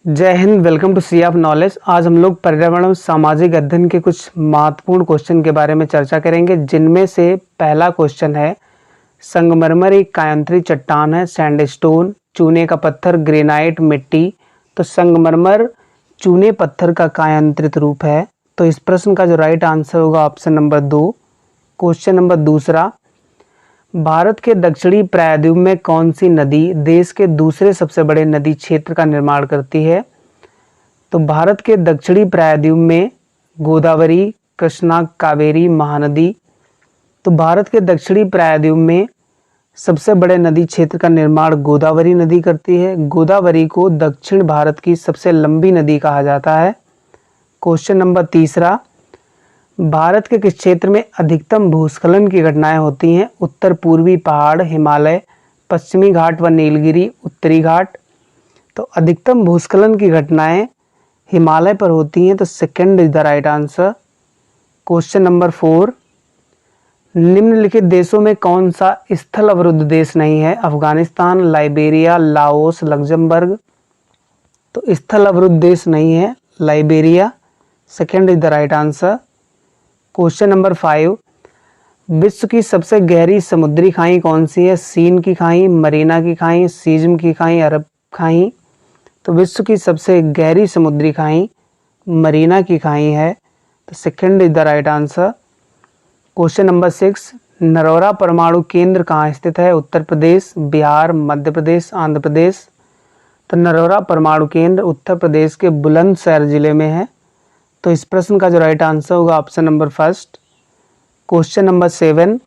जय हिंद। Welcome to Sea of Knowledge. आज हम लोग पर्यावरण और सामाजिक अध्ययन के कुछ महत्वपूर्ण क्वेश्चन के बारे में चर्चा करेंगे, जिनमें से पहला क्वेश्चन है संगमरमर एक कायांतरित चट्टान है, सैंडस्टोन, चूने का पत्थर, ग्रेनाइट, मिट्टी। तो संगमरमर चूने पत्थर का कायांतरित रूप है। तो इस प्रश्न का जो राइट आंसर होगा ऑप्शन नंबर 2। क्वेश्चन नंबर दूसरा, भारत के दक्षिणी प्रायद्वीप में कौन सी नदी देश के दूसरे सबसे बड़े नदी क्षेत्र का निर्माण करती है? तो भारत के दक्षिणी प्रायद्वीप में गोदावरी, कृष्णा, कावेरी, महानदी। तो भारत के दक्षिणी प्रायद्वीप में सबसे बड़े नदी क्षेत्र का निर्माण गोदावरी नदी करती है। गोदावरी को दक्षिण भारत की सबसे लंबी नदी कहा जाता है। क्वेश्चन नंबर तीसरा, भारत के किस क्षेत्र में अधिकतम भूस्खलन की घटनाएं होती हैं? उत्तर पूर्वी पहाड़, हिमालय, पश्चिमी घाट व नीलगिरी, उत्तरी घाट। तो अधिकतम भूस्खलन की घटनाएं हिमालय पर होती हैं, तो second is the right answer. Question number 4, निम्नलिखित देशों में कौन सा स्थल अवरुद्ध देश नहीं है? Afghanistan, Liberia, Laos, Luxembourg. तो स्थल अवरुद्ध देश नहीं है Liberia, second is the right answer. Question number 5, विश्व की सबसे गहरी समुद्री खाई कौन सी है? सीन की खाई, मरीना की खाई, सीज्म की खाई, अरब खाई। तो विश्व की सबसे गहरी समुद्री खाई मरीना की खाई है, तो second is the right answer. Question number 6, Narora परमाणु केंद्र कहाँ स्थित है? उत्तर प्रदेश, बिहार, मध्य प्रदेश, आंध्र प्रदेश। तो नरोरा परमाणु केंद्र उत्तर प्रदेश के बुलंदशहर जिले में है। तो इस प्रश्न का जो राइट आंसर होगा option number first. Question number 7,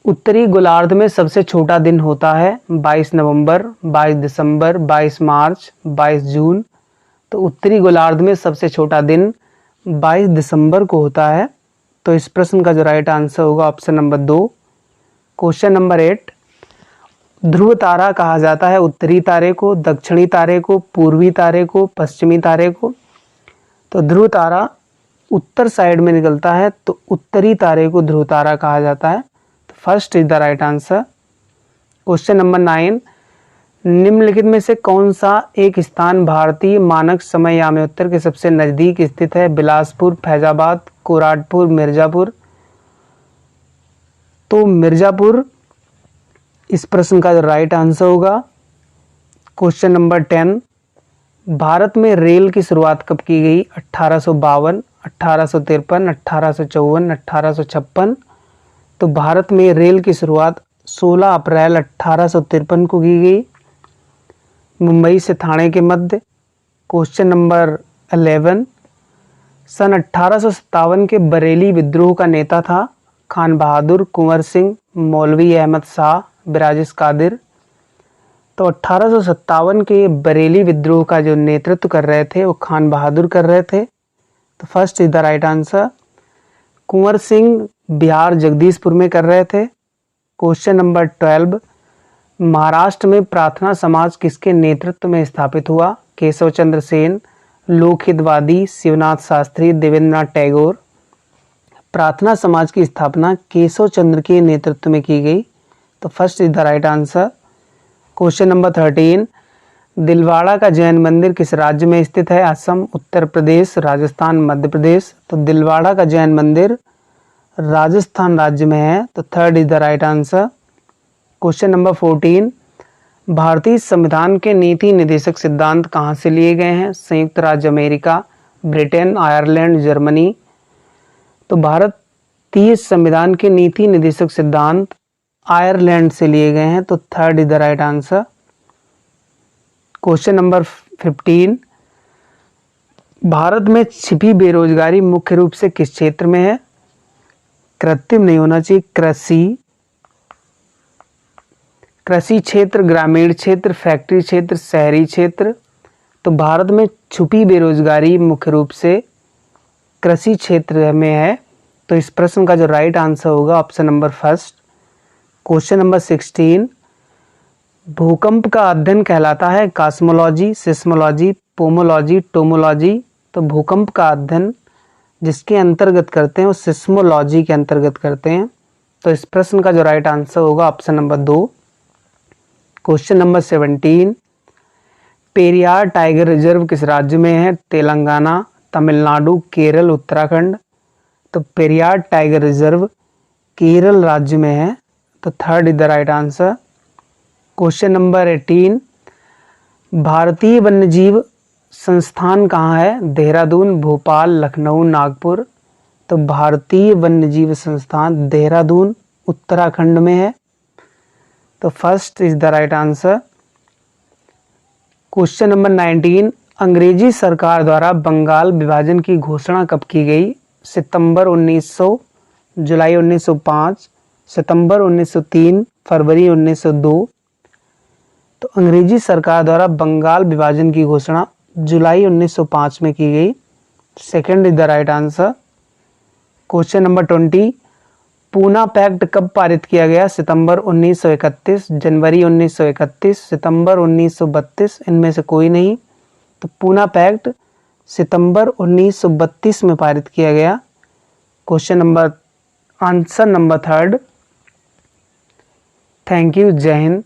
उत्तरी गोलार्ध में सबसे छोटा दिन होता है? 22 नवंबर, 22 दिसंबर, 22 मार्च, 22 जून। तो उत्तरी गोलार्ध में सबसे छोटा दिन 22 दिसंबर को होता है। तो इस प्रश्न का जो राइट आंसर होगा ऑप्शन नंबर 2। क्वेश्चन नंबर 8, ध्रुव तारा कहा जाता है उत्तरी तारे को, दक्षिणी तारे को, पूर्वी तारे को, पश्चिमी तारे को? तो ध्रुव तारा उत्तर साइड में निकलता है, तो उत्तरी तारे को ध्रुव तारा कहा जाता है। तो first is the right answer. Question number 9, निम्नलिखित में से कौन सा एक स्थान भारतीय मानक समय याम्योत्तर के सबसे नजदीक स्थित है? बिलासपुर, फैजाबाद, कोराटपुर, मिर्जापुर। तो मिर्जापुर इस प्रश्न का राइट आंसर होगा। क्वेश्चन नंबर 10, भारत में रेल की शुरुआत कब की गई? 1852, 1853, 1854, 1856। तो भारत में रेल की शुरुआत 16 अप्रैल 1853 को की गई, मुंबई से थाने के मध्य। क्वेश्चन नंबर 11, सन 1857 के बरेली विद्रोह का नेता था? खान बहादुर, कुंवर सिंह, मौलवी अहमद शाह, बिराजिस कादिर। तो 1857 के बरेली विद्रोह का जो नेतृत्व कर रहे थे वो खान बहादुर कर रहे थे। तो first is the right answer. Kunwar Singh Bihar Jagdishpur में कर रहे थे। क्वेश्चन नंबर 12, महाराष्ट्र में प्रार्थना समाज किसके नेतृत्व में स्थापित हुआ? केशव चंद्र सेन, लोकहितवादी, शिवनाथ शास्त्री, देवेंद्रनाथ टैगोर। प्रार्थना समाज की स्थापना केशव चंद्र के नेतृत्व में की गई। तो first is the right answer. Question number 13, Dilwara का जैन मंदिर किस राज्य में स्थित है? असम, उत्तर प्रदेश, राजस्थान, मध्य प्रदेश। तो दिलवाड़ा का जैन मंदिर राजस्थान राज्य में है। तो third is the right answer. Question number 14, भारतीय संविधान के नीति निर्देशक सिद्धांत कहाँ से लिए गए हैं? संयुक्त राज्य अमेरिका, ब्रिटेन, आयरलैंड, जर्मनी। तो भारतीय संविधान के नीति निर्देशक सिद्धांत आयरलैंड से लिए गए हैं। तो third is the right answer. Question number 15, Bharat में छिपी बेरोजगारी मुख्य रूप से किस क्षेत्र में है? कृत्रिम नहीं होना चाहिए, कृषि क्षेत्र, ग्रामीण क्षेत्र, फैक्ट्री क्षेत्र, शहरी क्षेत्र। तो भारत में छुपी बेरोजगारी मुख्य रूप से कृषि क्षेत्र में है। तो इस प्रश्न का जो राइट आंसर होगा option number first. Question number 16, भूकंप का अध्ययन कहलाता है कॉस्मोलॉजी, सिस्मोलॉजी, पोमोलॉजी, टोमोलॉजी? तो भूकंप का अध्ययन जिसके अंतर्गत करते हैं वो सिस्मोलॉजी के अंतर्गत करते हैं। तो इस प्रश्न का जो राइट आंसर होगा option number 2। Question number 17, Periyar tiger reserve किस राज्य में है? तेलंगाना, तमिलनाडु, केरल, उत्तराखंड। तो पेरियार टाइगर रिजर्व केरल राज्य में है। तो third is the right answer. Question number 18, भारतीय वन्यजीव संस्थान कहाँ है? देहरादून, भोपाल, लखनऊ, नागपुर। तो भारतीय वन्यजीव संस्थान देहरादून उत्तराखंड में है। तो first is the right answer. Question number 19, अंग्रेजी सरकार द्वारा बंगाल विभाजन की घोषणा कब की गई? सितंबर 1900, जुलाई 1905, सितंबर 1903, फरवरी 1902। तो अंग्रेजी सरकार द्वारा बंगाल विभाजन की घोषणा जुलाई 1905 में की गई। Second is the right answer. Question number 20, Poona pact कब पारित किया गया? सितंबर 1931, जनवरी 1931, सितंबर 1932, इनमें से कोई नहीं। तो पूना पैक्ट सितंबर 1932 में पारित किया गया। Question number answer number third. Thank you. जय हिंद।